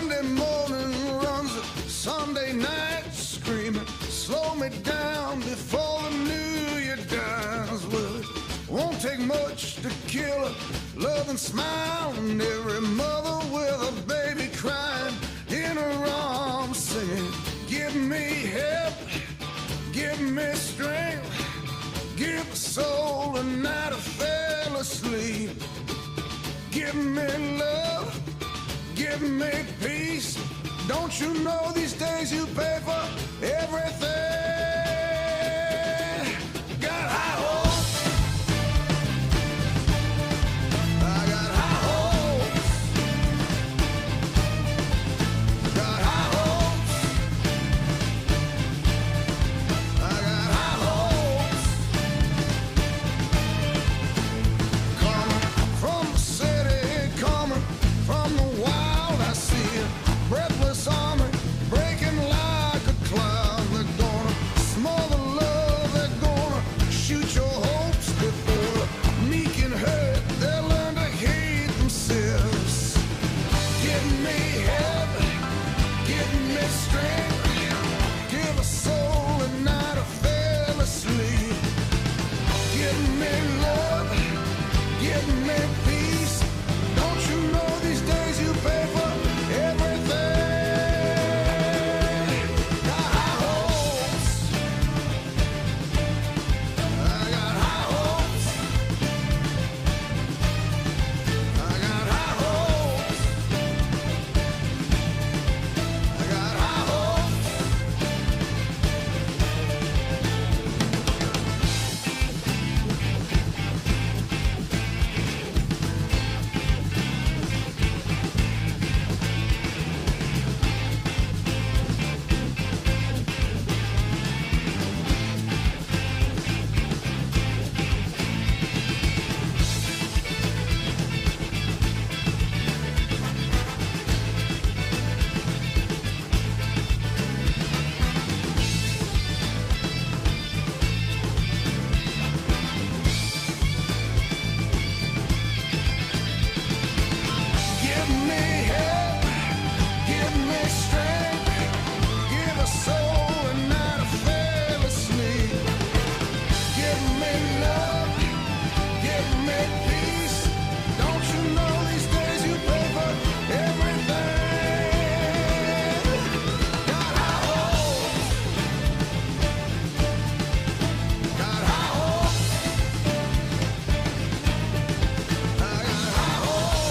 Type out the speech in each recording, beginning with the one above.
Monday morning runs a Sunday night screaming, slow me down before the new year dies. Well, it won't take much to kill a loving smile, and every mother with a baby crying in her arms singing, give me help, give me strength, give a soul a night I fell asleep. Give me love, give me peace. Don't you know these days you pay for everything? Got high hopes, I got high hopes, got high hopes, I got high hopes. Coming from the city, coming from the wild, I see a breathless army breaking like a cloud. They're gonna smother love, they're gonna shoot your hopes before the meek and hurt. They'll learn to hate themselves. Give me help, give me strength, give a soul a night I fell asleep. Give me love, give me peace. Don't you know these days you pay for everything? Got high hopes, I got high hopes, I got high hopes, I got high hopes. Give me help, give me strength, give a soul a night I fell asleep. Give me love, give me peace. Don't you know these days you pay for everything? Got high hopes, got high hopes, I got high hopes.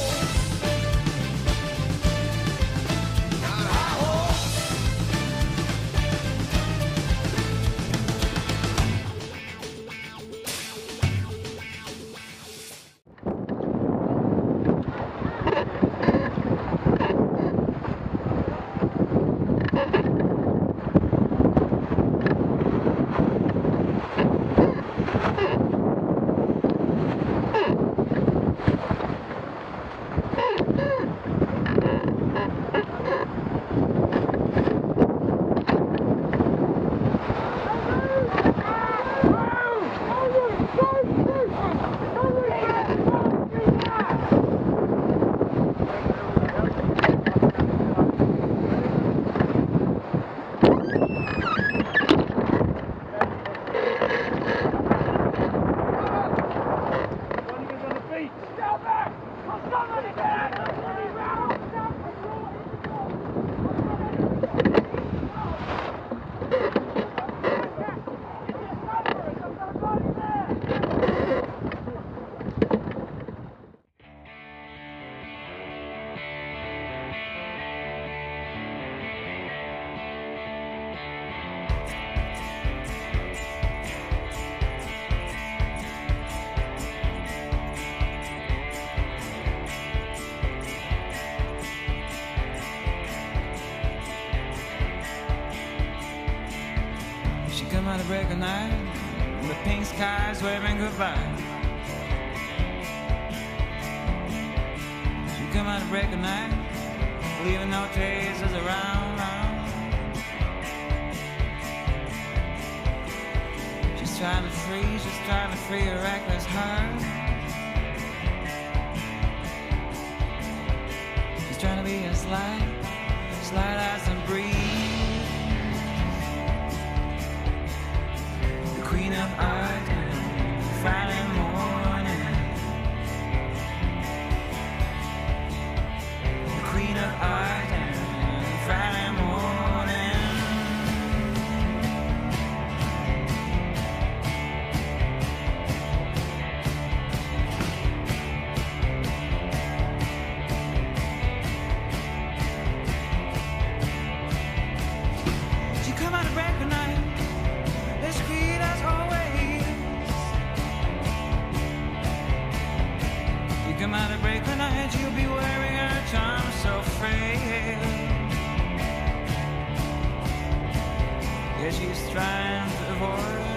She come out of break of night, and the pink skies waving goodbye. She come out of break of night, leaving no traces around. She's trying to free a reckless heart. She's trying to be as light Slide as and breeze. The Queen of Ardent, Friday morning. The Queen of Ardent, Friday morning. She come out of break at night, as sweet as always. You come out of break at night, you'll be wearing her charm so frail. Yeah, she's trying to avoid